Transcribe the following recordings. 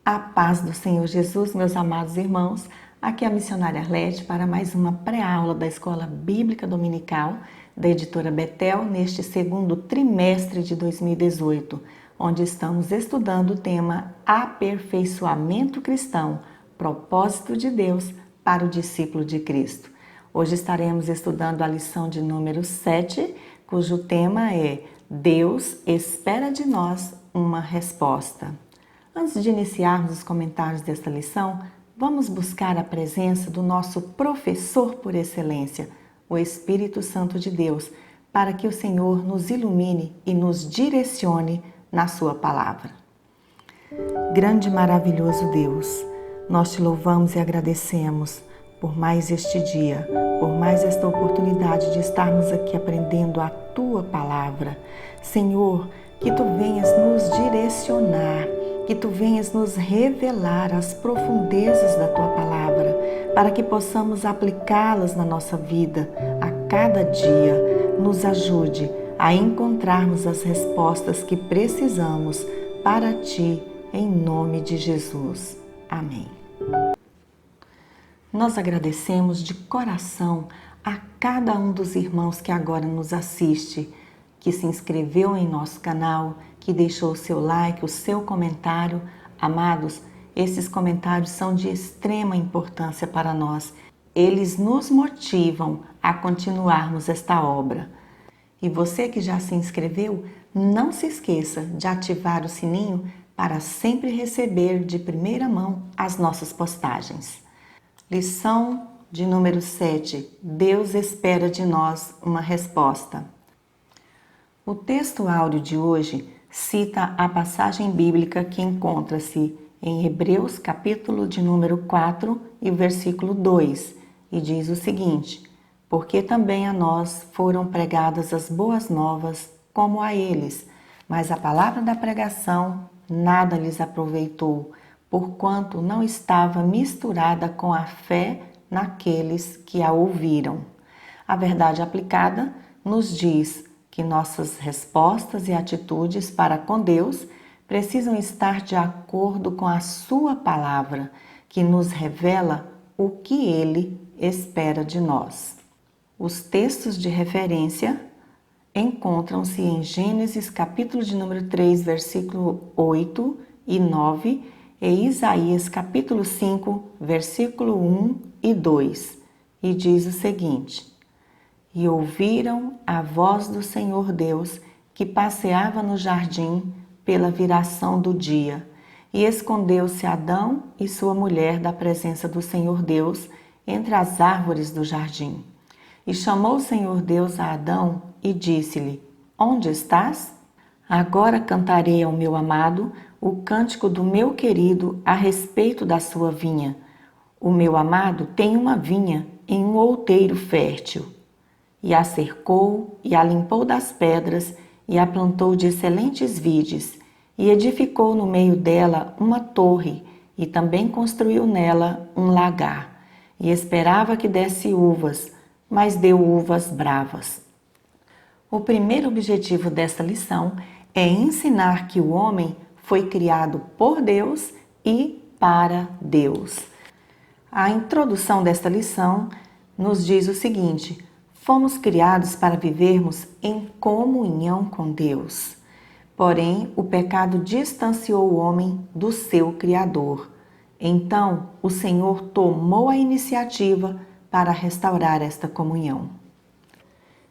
A paz do Senhor Jesus, meus amados irmãos. Aqui é a missionária Arlete para mais uma pré-aula da Escola Bíblica Dominical da editora Betel neste segundo trimestre de 2018, onde estamos estudando o tema Aperfeiçoamento Cristão, propósito de Deus para o discípulo de Cristo. Hoje estaremos estudando a lição de número 7, cujo tema é Deus espera de nós uma resposta. Antes de iniciarmos os comentários desta lição, vamos buscar a presença do nosso professor por excelência, o Espírito Santo de Deus, para que o Senhor nos ilumine e nos direcione na sua palavra. Grande e maravilhoso Deus, nós te louvamos e agradecemos por mais este dia, por mais esta oportunidade de estarmos aqui aprendendo a tua palavra. Senhor, que tu venhas nos direcionar, que tu venhas nos revelar as profundezas da tua palavra, para que possamos aplicá-las na nossa vida a cada dia. Nos ajude a encontrarmos as respostas que precisamos para ti, em nome de Jesus. Amém. Nós agradecemos de coração a cada um dos irmãos que agora nos assiste, que se inscreveu em nosso canal, que deixou o seu like, o seu comentário. Amados, esses comentários são de extrema importância para nós. Eles nos motivam a continuarmos esta obra. E você que já se inscreveu, não se esqueça de ativar o sininho para sempre receber de primeira mão as nossas postagens. Lição de número 7. Deus espera de nós uma resposta. O texto áureo de hoje cita a passagem bíblica que encontra-se em Hebreus, capítulo de número 4 e versículo 2, e diz o seguinte: porque também a nós foram pregadas as boas novas, como a eles, mas a palavra da pregação nada lhes aproveitou, porquanto não estava misturada com a fé naqueles que a ouviram. A verdade aplicada nos diz que nossas respostas e atitudes para com Deus precisam estar de acordo com a sua palavra, que nos revela o que Ele espera de nós. Os textos de referência encontram-se em Gênesis capítulo de número 3, versículo 8 e 9, e Isaías capítulo 5, versículo 1 e 2, e diz o seguinte: e ouviram a voz do Senhor Deus, que passeava no jardim pela viração do dia. E escondeu-se Adão e sua mulher da presença do Senhor Deus entre as árvores do jardim. E chamou o Senhor Deus a Adão e disse-lhe: onde estás? Agora cantarei ao meu amado o cântico do meu querido a respeito da sua vinha. O meu amado tem uma vinha em um outeiro fértil. E a cercou, e a limpou das pedras, e a plantou de excelentes vides, e edificou no meio dela uma torre, e também construiu nela um lagar, e esperava que desse uvas, mas deu uvas bravas. O primeiro objetivo desta lição é ensinar que o homem foi criado por Deus e para Deus. A introdução desta lição nos diz o seguinte: fomos criados para vivermos em comunhão com Deus. Porém, o pecado distanciou o homem do seu Criador. Então, o Senhor tomou a iniciativa para restaurar esta comunhão.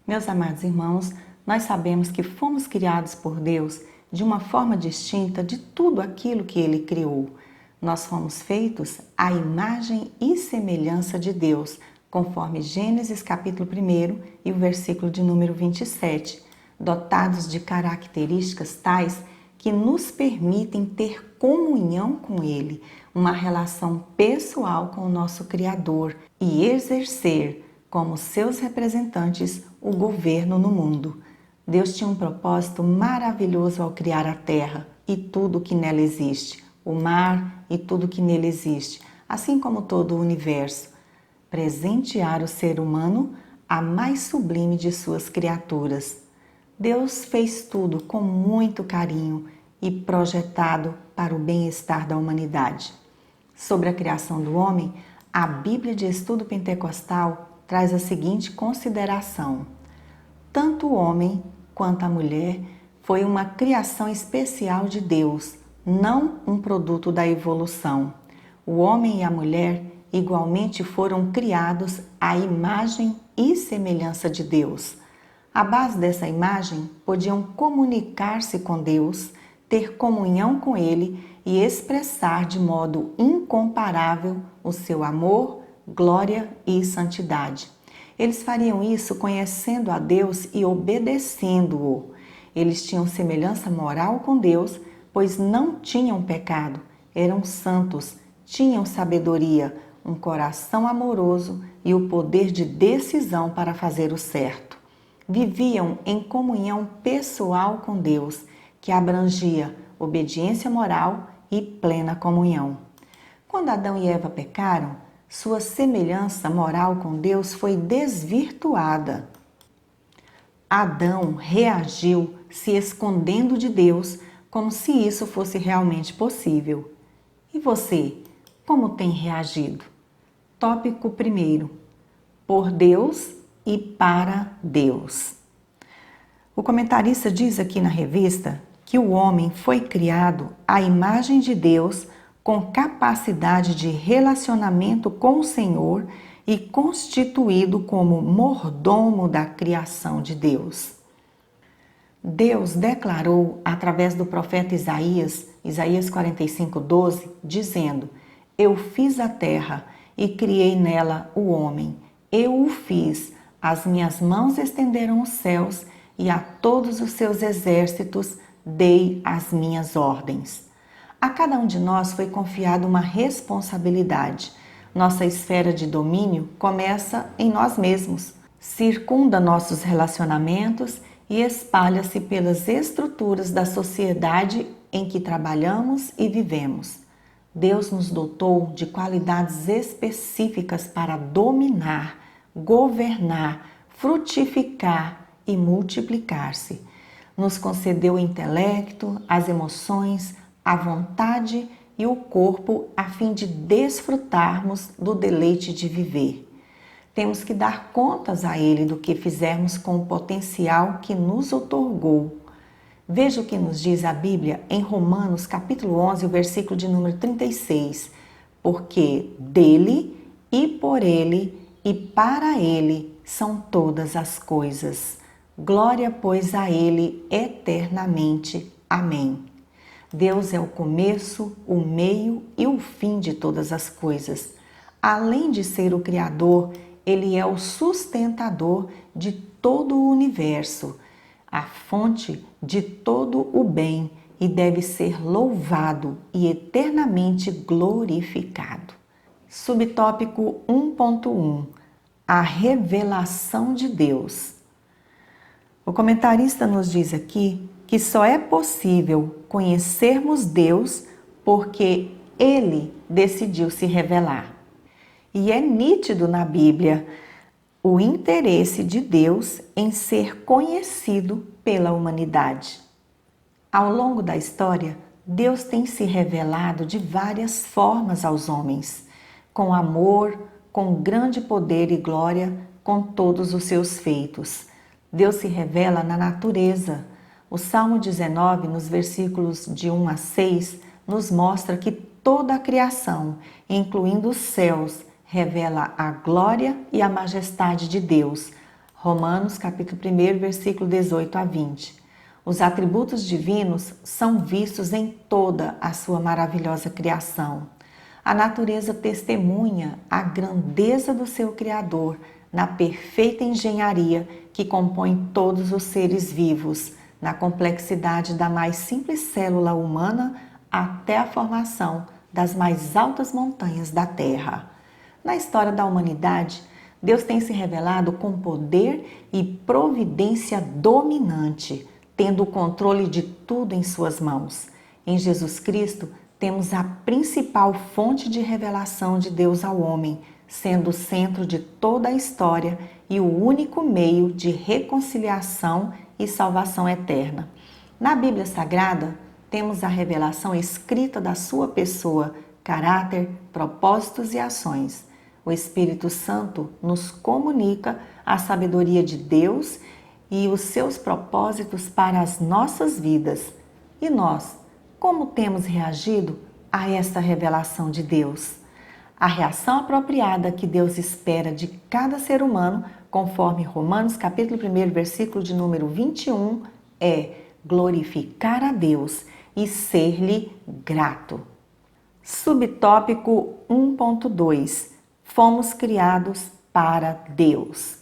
Meus amados irmãos, nós sabemos que fomos criados por Deus de uma forma distinta de tudo aquilo que Ele criou. Nós fomos feitos à imagem e semelhança de Deus, conforme Gênesis capítulo 1 e o versículo de número 27, dotados de características tais que nos permitem ter comunhão com Ele, uma relação pessoal com o nosso Criador e exercer, como seus representantes, o governo no mundo. Deus tinha um propósito maravilhoso ao criar a terra e tudo o que nela existe, o mar e tudo o que nele existe, assim como todo o universo. Presentear o ser humano a mais sublime de suas criaturas. Deus fez tudo com muito carinho e projetado para o bem-estar da humanidade. Sobre a criação do homem, a Bíblia de Estudo Pentecostal traz a seguinte consideração: tanto o homem quanto a mulher foi uma criação especial de Deus, não um produto da evolução. O homem e a mulher igualmente foram criados à imagem e semelhança de Deus. À base dessa imagem, podiam comunicar-se com Deus, ter comunhão com Ele e expressar de modo incomparável o seu amor, glória e santidade. Eles fariam isso conhecendo a Deus e obedecendo-o. Eles tinham semelhança moral com Deus, pois não tinham pecado, eram santos, tinham sabedoria, um coração amoroso e o poder de decisão para fazer o certo. Viviam em comunhão pessoal com Deus, que abrangia obediência moral e plena comunhão. Quando Adão e Eva pecaram, sua semelhança moral com Deus foi desvirtuada. Adão reagiu se escondendo de Deus como se isso fosse realmente possível. E você, como tem reagido? Tópico 1: por Deus e para Deus. O comentarista diz aqui na revista que o homem foi criado à imagem de Deus, com capacidade de relacionamento com o Senhor e constituído como mordomo da criação de Deus. Deus declarou através do profeta Isaías 45:12, dizendo: eu fiz a terra e criei nela o homem. Eu o fiz, as minhas mãos estenderam os céus e a todos os seus exércitos dei as minhas ordens. A cada um de nós foi confiada uma responsabilidade. Nossa esfera de domínio começa em nós mesmos, circunda nossos relacionamentos e espalha-se pelas estruturas da sociedade em que trabalhamos e vivemos. Deus nos dotou de qualidades específicas para dominar, governar, frutificar e multiplicar-se. Nos concedeu o intelecto, as emoções, a vontade e o corpo a fim de desfrutarmos do deleite de viver. Temos que dar contas a Ele do que fizermos com o potencial que nos outorgou. Veja o que nos diz a Bíblia em Romanos capítulo 11, o versículo de número 36. Porque dele e por ele e para ele são todas as coisas. Glória, pois, a ele eternamente. Amém. Deus é o começo, o meio e o fim de todas as coisas. Além de ser o Criador, Ele é o sustentador de todo o universo, a fonte de todo o bem e deve ser louvado e eternamente glorificado. Subtópico 1.1: a revelação de Deus. O comentarista nos diz aqui que só é possível conhecermos Deus porque Ele decidiu se revelar. E é nítido na Bíblia o interesse de Deus em ser conhecido pela humanidade. Ao longo da história, Deus tem se revelado de várias formas aos homens, com amor, com grande poder e glória, com todos os seus feitos. Deus se revela na natureza. O Salmo 19, nos versículos de 1 a 6, nos mostra que toda a criação, incluindo os céus, revela a glória e a majestade de Deus. Romanos capítulo 1, versículo 18 a 20. Os atributos divinos são vistos em toda a sua maravilhosa criação. A natureza testemunha a grandeza do seu Criador na perfeita engenharia que compõe todos os seres vivos, na complexidade da mais simples célula humana até a formação das mais altas montanhas da Terra. Na história da humanidade, Deus tem se revelado com poder e providência dominante, tendo o controle de tudo em suas mãos. Em Jesus Cristo, temos a principal fonte de revelação de Deus ao homem, sendo o centro de toda a história e o único meio de reconciliação e salvação eterna. Na Bíblia Sagrada, temos a revelação escrita da sua pessoa, caráter, propósitos e ações. O Espírito Santo nos comunica a sabedoria de Deus e os seus propósitos para as nossas vidas. E nós, como temos reagido a esta revelação de Deus? A reação apropriada que Deus espera de cada ser humano, conforme Romanos capítulo 1, versículo de número 21, é glorificar a Deus e ser-lhe grato. Subtópico 1.2. Fomos criados para Deus.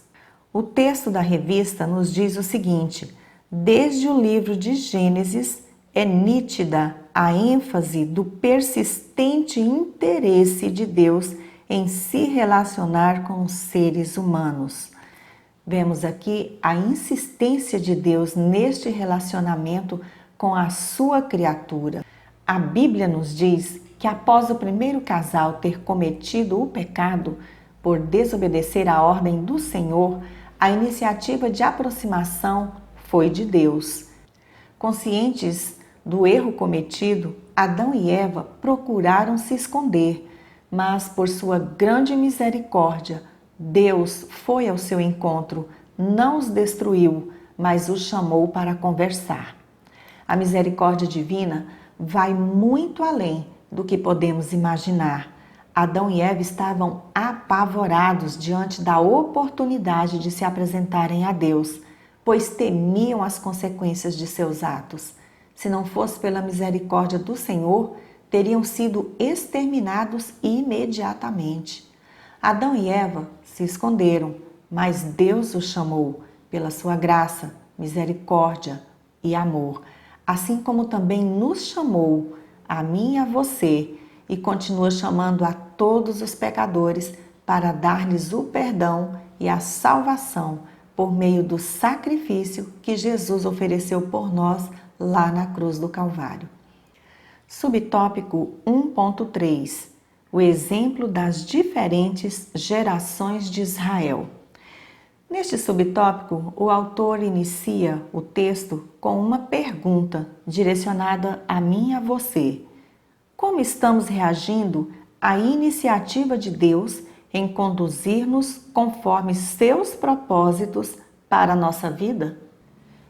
O texto da revista nos diz o seguinte: desde o livro de Gênesis é nítida a ênfase do persistente interesse de Deus em se relacionar com os seres humanos. Vemos aqui a insistência de Deus neste relacionamento com a sua criatura. A Bíblia nos diz que após o primeiro casal ter cometido o pecado por desobedecer à ordem do Senhor, a iniciativa de aproximação foi de Deus. Conscientes do erro cometido, Adão e Eva procuraram se esconder, mas por sua grande misericórdia, Deus foi ao seu encontro, não os destruiu, mas os chamou para conversar. A misericórdia divina vai muito além do que podemos imaginar. Adão e Eva estavam apavorados diante da oportunidade de se apresentarem a Deus, pois temiam as consequências de seus atos. Se não fosse pela misericórdia do Senhor, teriam sido exterminados imediatamente. Adão e Eva se esconderam, mas Deus os chamou pela sua graça, misericórdia e amor, assim como também nos chamou, a mim e a você, e continua chamando a todos os pecadores para dar-lhes o perdão e a salvação por meio do sacrifício que Jesus ofereceu por nós lá na cruz do Calvário. Subtópico 1.3. O exemplo das diferentes gerações de Israel. Neste subtópico, o autor inicia o texto com uma pergunta direcionada a mim e a você. Como estamos reagindo à iniciativa de Deus em conduzir-nos conforme seus propósitos para a nossa vida?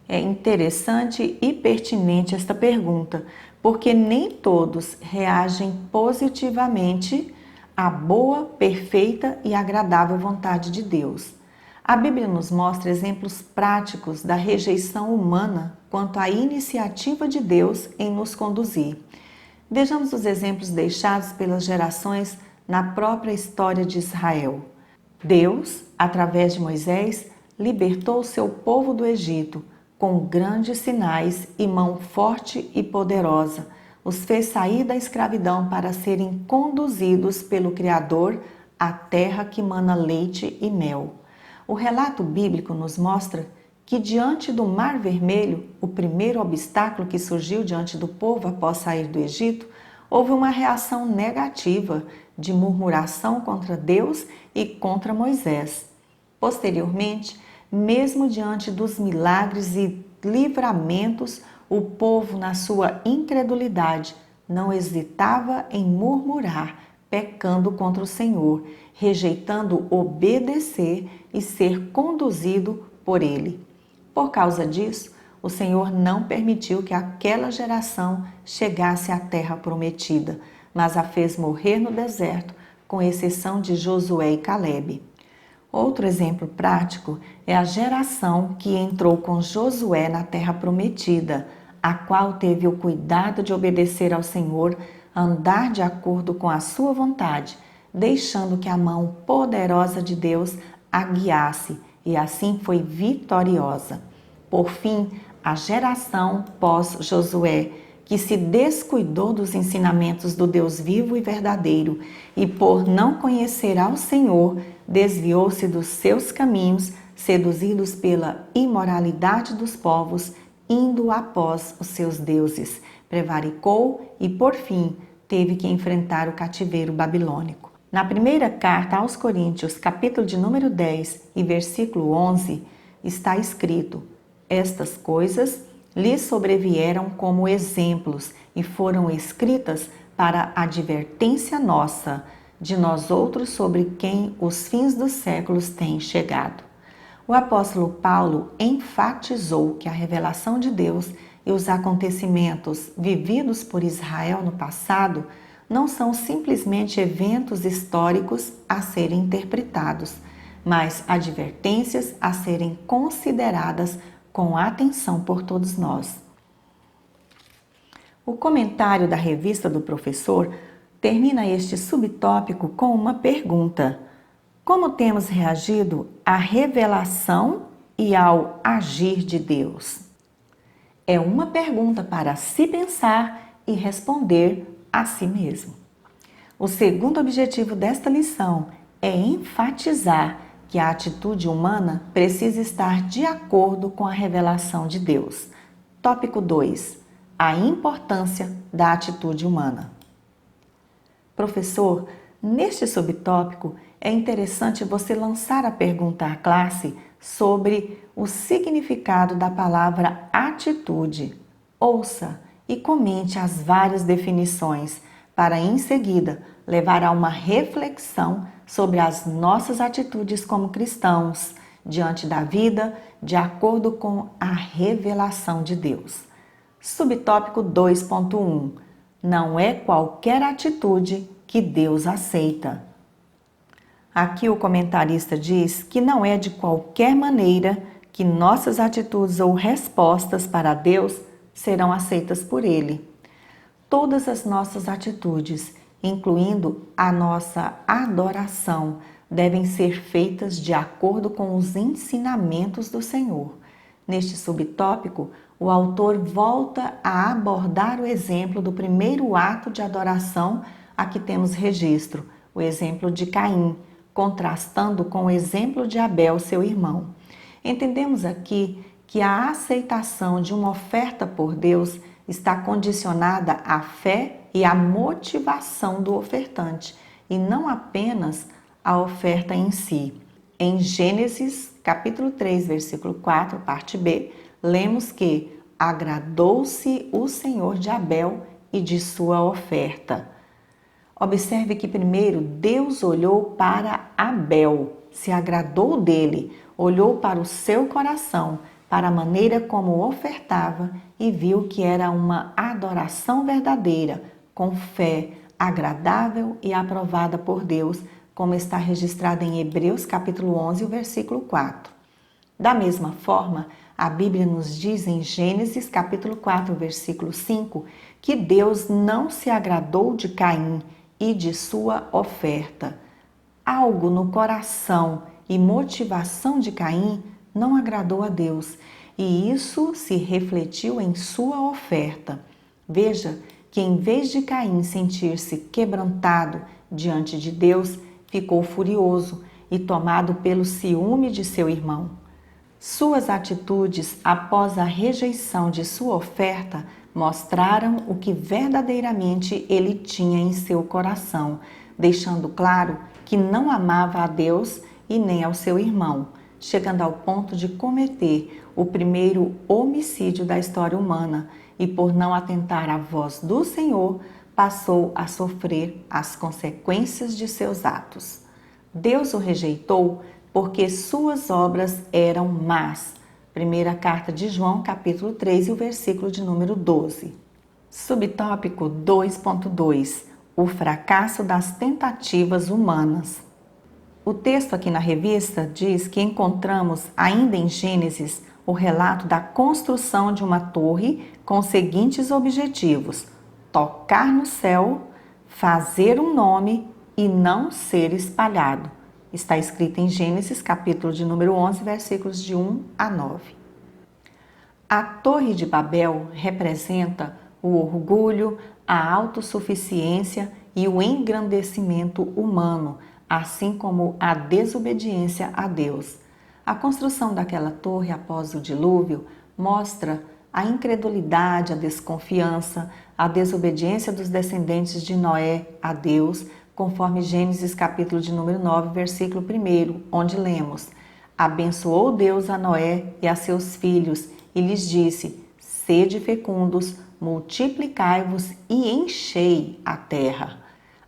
É interessante e pertinente esta pergunta, porque nem todos reagem positivamente à boa, perfeita e agradável vontade de Deus. A Bíblia nos mostra exemplos práticos da rejeição humana quanto à iniciativa de Deus em nos conduzir. Vejamos os exemplos deixados pelas gerações na própria história de Israel. Deus, através de Moisés, libertou o seu povo do Egito, com grandes sinais e mão forte e poderosa, os fez sair da escravidão para serem conduzidos pelo Criador à terra que mana leite e mel. O relato bíblico nos mostra que diante do Mar Vermelho, o primeiro obstáculo que surgiu diante do povo após sair do Egito, houve uma reação negativa de murmuração contra Deus e contra Moisés. Posteriormente, mesmo diante dos milagres e livramentos, o povo, na sua incredulidade, não hesitava em murmurar, pecando contra o Senhor, rejeitando obedecer e ser conduzido por Ele. Por causa disso, o Senhor não permitiu que aquela geração chegasse à terra prometida, mas a fez morrer no deserto, com exceção de Josué e Calebe. Outro exemplo prático é a geração que entrou com Josué na terra prometida, a qual teve o cuidado de obedecer ao Senhor, andar de acordo com a sua vontade, deixando que a mão poderosa de Deus a guiasse, e assim foi vitoriosa. Por fim, a geração pós-Josué, que se descuidou dos ensinamentos do Deus vivo e verdadeiro e por não conhecer ao Senhor, desviou-se dos seus caminhos, seduzidos pela imoralidade dos povos, indo após os seus deuses. Prevaricou e, por fim, teve que enfrentar o cativeiro babilônico. Na primeira carta aos Coríntios, capítulo de número 10 e versículo 11, está escrito: estas coisas lhes sobrevieram como exemplos e foram escritas para advertência nossa, de nós outros sobre quem os fins dos séculos têm chegado. O apóstolo Paulo enfatizou que a revelação de Deus e os acontecimentos vividos por Israel no passado não são simplesmente eventos históricos a serem interpretados, mas advertências a serem consideradas com atenção por todos nós. O comentário da Revista do Professor termina este subtópico com uma pergunta: como temos reagido à revelação e ao agir de Deus? É uma pergunta para se pensar e responder a si mesmo. O segundo objetivo desta lição é enfatizar que a atitude humana precisa estar de acordo com a revelação de Deus. Tópico 2. A importância da atitude humana. Professor, neste subtópico é interessante você lançar a pergunta à classe sobre o significado da palavra atitude. Ouça e comente as várias definições para, em seguida, levar a uma reflexão sobre as nossas atitudes como cristãos diante da vida, de acordo com a revelação de Deus. Subtópico 2.1. Não é qualquer atitude que Deus aceita. Aqui o comentarista diz que não é de qualquer maneira que nossas atitudes ou respostas para Deus serão aceitas por Ele. Todas as nossas atitudes, incluindo a nossa adoração, devem ser feitas de acordo com os ensinamentos do Senhor. Neste subtópico, o autor volta a abordar o exemplo do primeiro ato de adoração a que temos registro, o exemplo de Caim, contrastando com o exemplo de Abel, seu irmão. Entendemos aqui que a aceitação de uma oferta por Deus está condicionada à fé e à motivação do ofertante, e não apenas à oferta em si. Em Gênesis, capítulo 3, versículo 4, parte B, lemos que agradou-se o Senhor de Abel e de sua oferta. Observe que primeiro Deus olhou para Abel, se agradou dele, olhou para o seu coração, para a maneira como ofertava e viu que era uma adoração verdadeira, com fé, agradável e aprovada por Deus, como está registrado em Hebreus capítulo 11, versículo 4. Da mesma forma, a Bíblia nos diz em Gênesis capítulo 4, versículo 5, que Deus não se agradou de Caim e de sua oferta. Algo no coração e motivação de Caim não agradou a Deus, e isso se refletiu em sua oferta. Veja que em vez de Caim sentir-se quebrantado diante de Deus, ficou furioso e tomado pelo ciúme de seu irmão. Suas atitudes após a rejeição de sua oferta mostraram o que verdadeiramente ele tinha em seu coração, deixando claro que não amava a Deus e nem ao seu irmão, chegando ao ponto de cometer o primeiro homicídio da história humana e, por não atentar à voz do Senhor, passou a sofrer as consequências de seus atos. Deus o rejeitou porque suas obras eram más. Primeira carta de João, capítulo 3, e o versículo de número 12. Subtópico 2.2. O fracasso das tentativas humanas. O texto aqui na revista diz que encontramos ainda em Gênesis o relato da construção de uma torre com os seguintes objetivos: tocar no céu, fazer um nome e não ser espalhado. Está escrito em Gênesis, capítulo de número 11, versículos de 1 a 9. A Torre de Babel representa o orgulho, a autossuficiência e o engrandecimento humano, assim como a desobediência a Deus. A construção daquela torre após o dilúvio mostra a incredulidade, a desconfiança, a desobediência dos descendentes de Noé a Deus, conforme Gênesis capítulo de número 9, versículo 1, onde lemos: abençoou Deus a Noé e a seus filhos e lhes disse: sede fecundos, multiplicai-vos e enchei a terra.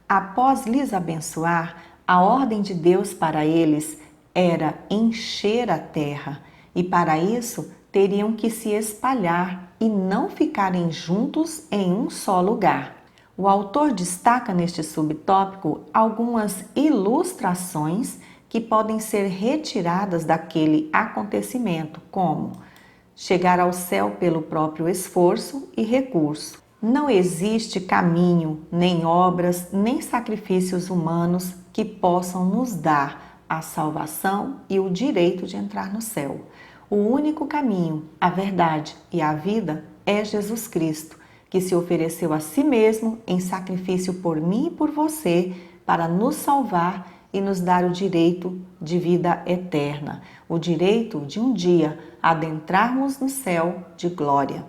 Após lhes abençoar, a ordem de Deus para eles era encher a terra, e para isso teriam que se espalhar e não ficarem juntos em um só lugar. O autor destaca neste subtópico algumas ilustrações que podem ser retiradas daquele acontecimento, como chegar ao céu pelo próprio esforço e recurso. Não existe caminho, nem obras, nem sacrifícios humanos que possam nos dar a salvação e o direito de entrar no céu. O único caminho, a verdade e a vida é Jesus Cristo, que se ofereceu a si mesmo em sacrifício por mim e por você para nos salvar e nos dar o direito de vida eterna, o direito de um dia adentrarmos no céu de glória.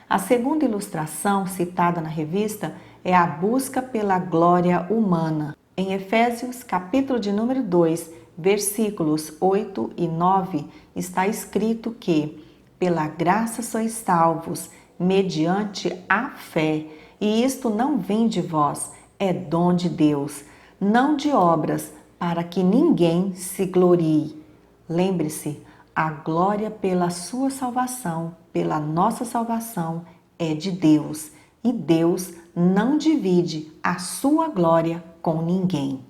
A segunda ilustração citada na revista é a busca pela glória humana. Em Efésios, capítulo de número 2, versículos 8 e 9, está escrito que pela graça sois salvos, mediante a fé, e isto não vem de vós, é dom de Deus, não de obras, para que ninguém se glorie. Lembre-se, a glória pela sua salvação, pela nossa salvação, é de Deus, e Deus não divide a sua glória com ninguém.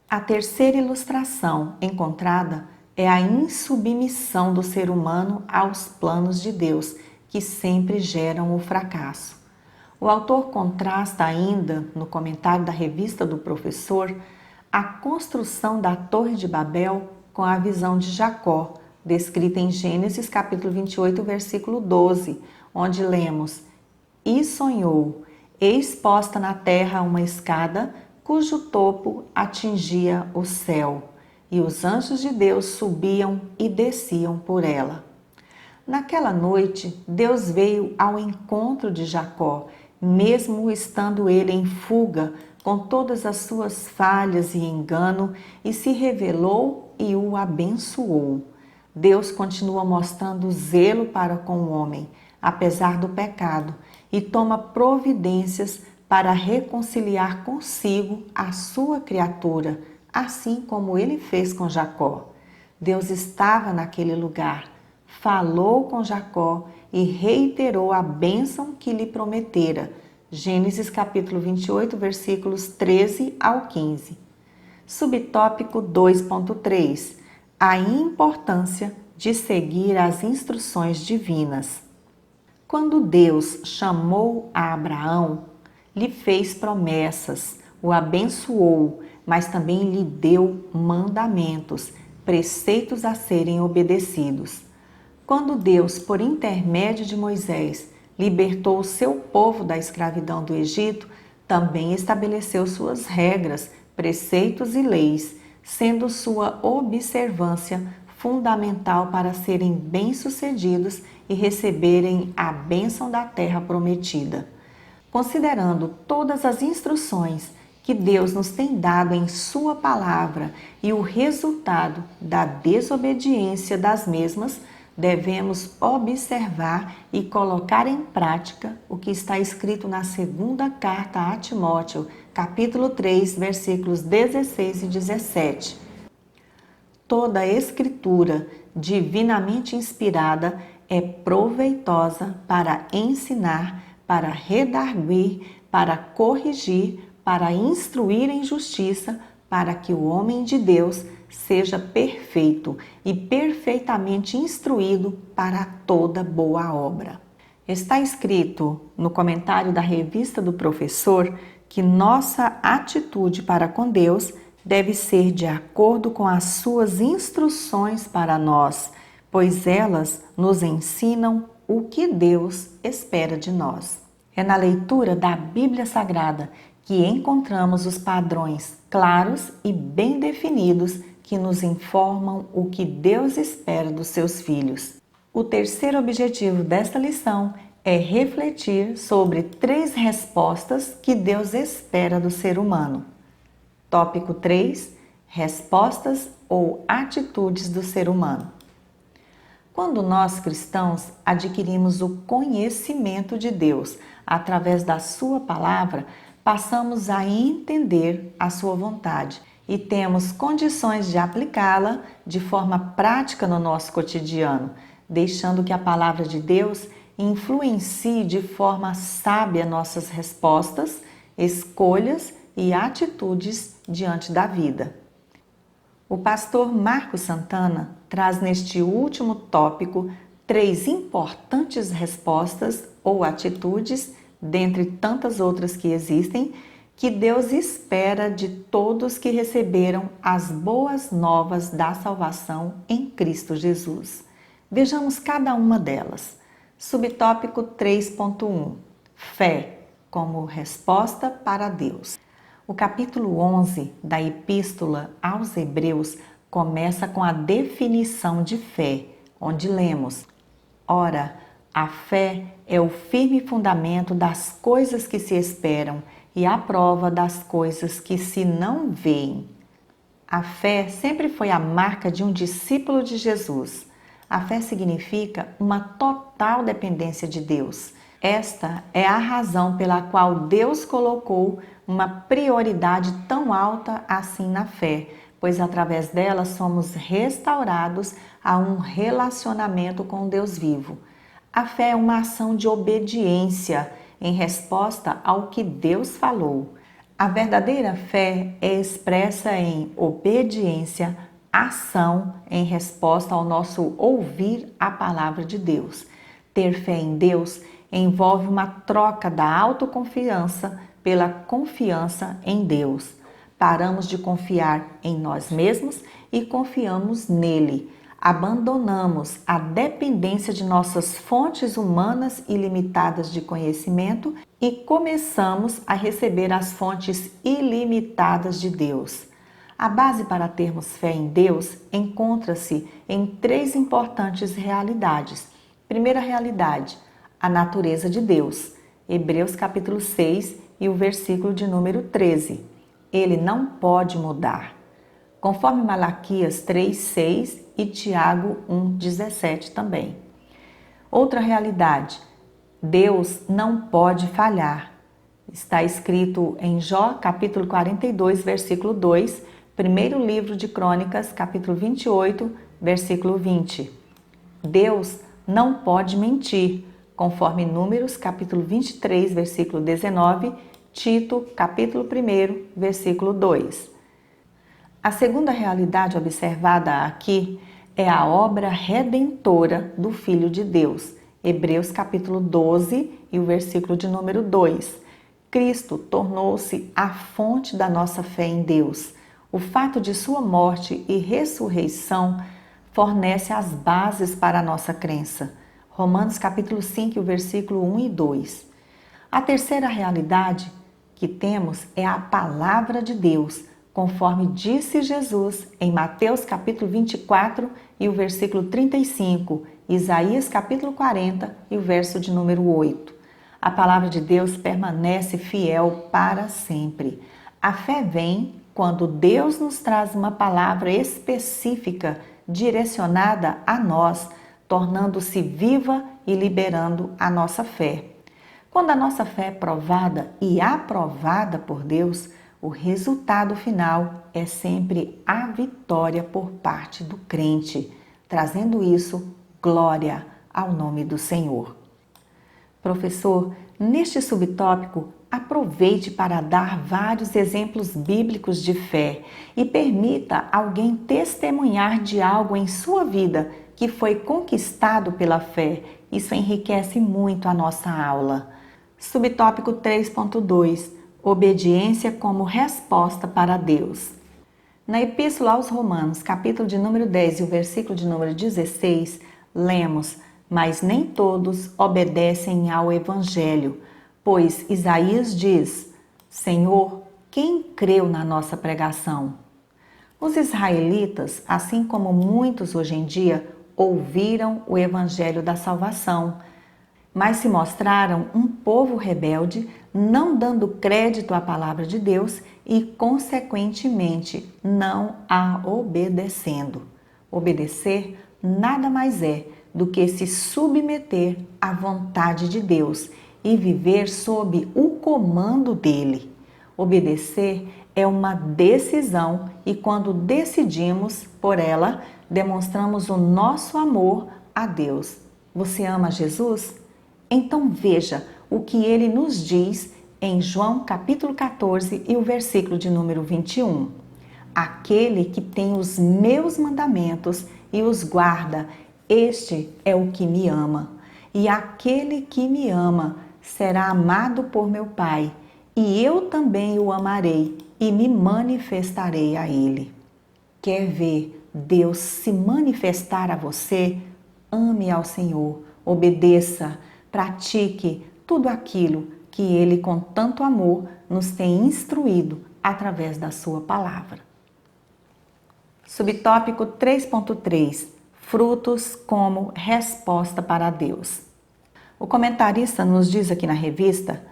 A terceira ilustração encontrada é a insubmissão do ser humano aos planos de Deus, que sempre geram o fracasso. O autor contrasta ainda, no comentário da revista do professor, a construção da Torre de Babel com a visão de Jacó, descrita em Gênesis capítulo 28, versículo 12, onde lemos: E sonhou, eis posta na terra uma escada, cujo topo atingia o céu, e os anjos de Deus subiam e desciam por ela. Naquela noite, Deus veio ao encontro de Jacó, mesmo estando ele em fuga, com todas as suas falhas e engano, e se revelou e o abençoou. Deus continua mostrando zelo para com o homem, apesar do pecado, e toma providências para reconciliar consigo a sua criatura, assim como ele fez com Jacó. Deus estava naquele lugar, falou com Jacó e reiterou a bênção que lhe prometera. Gênesis capítulo 28, versículos 13 ao 15. Subtópico 2.3. A importância de seguir as instruções divinas. Quando Deus chamou a Abraão, lhe fez promessas, o abençoou, mas também lhe deu mandamentos, preceitos a serem obedecidos. Quando Deus, por intermédio de Moisés, libertou o seu povo da escravidão do Egito, também estabeleceu suas regras, preceitos e leis, sendo sua observância fundamental para serem bem-sucedidos e receberem a bênção da terra prometida. Considerando todas as instruções que Deus nos tem dado em sua palavra e o resultado da desobediência das mesmas, devemos observar e colocar em prática o que está escrito na segunda carta a Timóteo, capítulo 3, versículos 16 e 17. Toda a escritura divinamente inspirada é proveitosa para ensinar, para redarguir, para corrigir, para instruir em justiça, para que o homem de Deus seja perfeito e perfeitamente instruído para toda boa obra. Está escrito no comentário da revista do professor que nossa atitude para com Deus deve ser de acordo com as suas instruções para nós, pois elas nos ensinam o que Deus espera de nós. É na leitura da Bíblia Sagrada que encontramos os padrões claros e bem definidos que nos informam o que Deus espera dos seus filhos. O terceiro objetivo desta lição é refletir sobre 3 respostas que Deus espera do ser humano. Tópico 3. Respostas ou atitudes do ser humano. Quando nós cristãos adquirimos o conhecimento de Deus através da Sua palavra, passamos a entender a Sua vontade e temos condições de aplicá-la de forma prática no nosso cotidiano, deixando que a palavra de Deus influencie de forma sábia nossas respostas, escolhas e atitudes diante da vida. O pastor Marcos Santana traz neste último tópico 3 importantes respostas ou atitudes, dentre tantas outras que existem, que Deus espera de todos que receberam as boas novas da salvação em Cristo Jesus. Vejamos cada uma delas. Subtópico 3.1: Fé como resposta para Deus. O capítulo 11 da Epístola aos Hebreus começa com a definição de fé, onde lemos: Ora, a fé é o firme fundamento das coisas que se esperam e a prova das coisas que se não veem. A fé sempre foi a marca de um discípulo de Jesus. A fé significa uma total dependência de Deus. Esta é a razão pela qual Deus colocou uma prioridade tão alta assim na fé, pois através dela somos restaurados a um relacionamento com Deus vivo. A fé é uma ação de obediência em resposta ao que Deus falou. A verdadeira fé é expressa em obediência, ação em resposta ao nosso ouvir a palavra de Deus. Ter fé em Deus envolve uma troca da autoconfiança pela confiança em Deus. Paramos de confiar em nós mesmos e confiamos nele. Abandonamos a dependência de nossas fontes humanas e limitadas de conhecimento e começamos a receber as fontes ilimitadas de Deus. A base para termos fé em Deus encontra-se em 3 importantes realidades. Primeira realidade: a natureza de Deus. Hebreus capítulo 6 e o versículo de número 13. Ele não pode mudar. Conforme Malaquias 3:6 e Tiago 1:17 também. Outra realidade: Deus não pode falhar. Está escrito em Jó capítulo 42, versículo 2, primeiro livro de Crônicas, capítulo 28, versículo 20. Deus não pode mentir, conforme Números capítulo 23, versículo 19, Tito capítulo 1, versículo 2. A segunda realidade observada aqui é a obra redentora do Filho de Deus. Hebreus capítulo 12 e o versículo de número 2. Cristo tornou-se a fonte da nossa fé em Deus. O fato de sua morte e ressurreição fornece as bases para a nossa crença. Romanos capítulo 5, o versículo 1 e 2. A terceira realidade que temos é a palavra de Deus, conforme disse Jesus em Mateus capítulo 24 e o versículo 35, Isaías capítulo 40 e o verso de número 8. A palavra de Deus permanece fiel para sempre. A fé vem quando Deus nos traz uma palavra específica direcionada a nós, tornando-se viva e liberando a nossa fé. Quando a nossa fé é provada e aprovada por Deus, o resultado final é sempre a vitória por parte do crente, trazendo isso glória ao nome do Senhor. Professor, neste subtópico, aproveite para dar vários exemplos bíblicos de fé e permita alguém testemunhar de algo em sua vida que foi conquistado pela fé. Isso enriquece muito a nossa aula. Subtópico 3.2: Obediência como resposta para Deus. Na Epístola aos Romanos, capítulo de número 10 e o versículo de número 16, lemos: Mas nem todos obedecem ao Evangelho, pois Isaías diz: Senhor, quem creu na nossa pregação? Os israelitas, assim como muitos hoje em dia, ouviram o Evangelho da salvação, mas se mostraram um povo rebelde, não dando crédito à palavra de Deus e, consequentemente, não a obedecendo. Obedecer nada mais é do que se submeter à vontade de Deus e viver sob o comando dele. Obedecer é uma decisão e quando decidimos por ela, demonstramos o nosso amor a Deus. Você ama Jesus? Então veja o que ele nos diz em João capítulo 14 e o versículo de número 21. Aquele que tem os meus mandamentos e os guarda, este é o que me ama. E aquele que me ama será amado por meu Pai, e eu também o amarei e me manifestarei a ele. Quer ver Deus se manifestar a você? Ame ao Senhor, obedeça, pratique tudo aquilo que Ele com tanto amor nos tem instruído através da sua palavra. Subtópico 3.3 Frutos como resposta para Deus. O comentarista nos diz aqui na revista: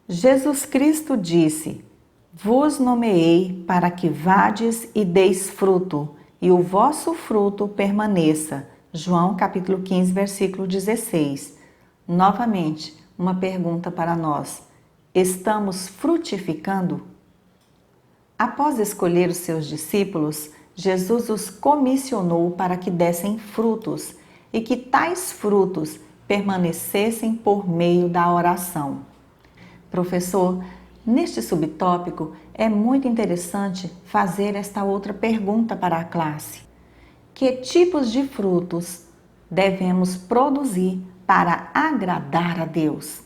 Jesus Cristo disse: vos nomeei para que vades e deis fruto, e o vosso fruto permaneça. João capítulo 15, versículo 16. Novamente, uma pergunta para nós: estamos frutificando? Após escolher os seus discípulos, Jesus os comissionou para que dessem frutos e que tais frutos permanecessem por meio da oração. Professor, neste subtópico é muito interessante fazer esta outra pergunta para a classe. Que tipos de frutos devemos produzir para agradar a Deus?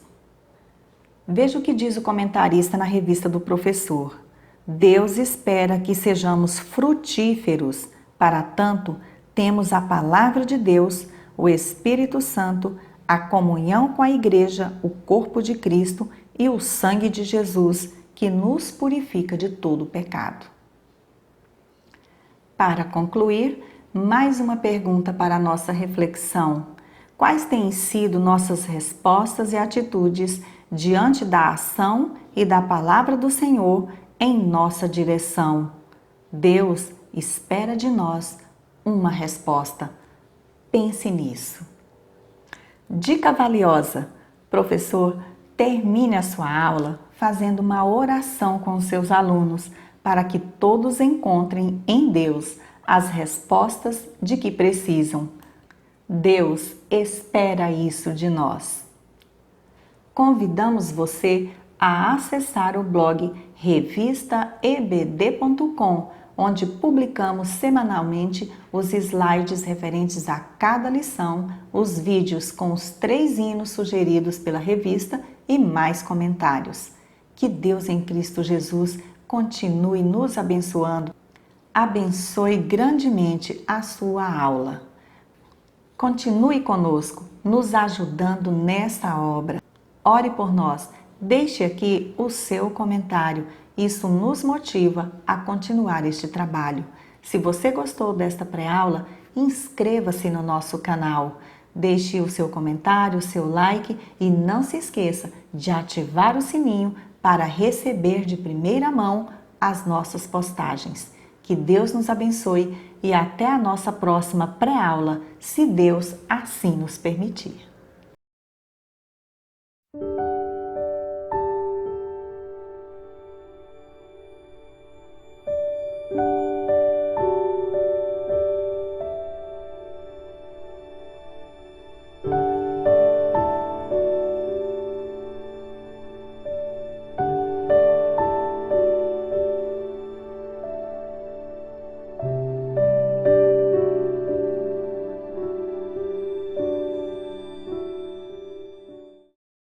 Veja o que diz o comentarista na revista do professor. Deus espera que sejamos frutíferos. Para tanto, temos a palavra de Deus, o Espírito Santo, a comunhão com a igreja, o corpo de Cristo e o sangue de Jesus, que nos purifica de todo pecado. Para concluir, mais uma pergunta para a nossa reflexão. Quais têm sido nossas respostas e atitudes diante da ação e da palavra do Senhor em nossa direção? Deus espera de nós uma resposta. Pense nisso. Dica valiosa. Professor, termine a sua aula fazendo uma oração com os seus alunos para que todos encontrem em Deus as respostas de que precisam. Deus espera isso de nós. Convidamos você a acessar o blog revistaebd.com, onde publicamos semanalmente os slides referentes a cada lição, os vídeos com os 3 hinos sugeridos pela revista e mais comentários. Que Deus em Cristo Jesus continue nos abençoando. Abençoe grandemente a sua aula. Continue conosco, nos ajudando nessa obra. Ore por nós. Deixe aqui o seu comentário. Isso nos motiva a continuar este trabalho. Se você gostou desta pré-aula, inscreva-se no nosso canal. Deixe o seu comentário, o seu like e não se esqueça de ativar o sininho para receber de primeira mão as nossas postagens. Que Deus nos abençoe e até a nossa próxima pré-aula, se Deus assim nos permitir.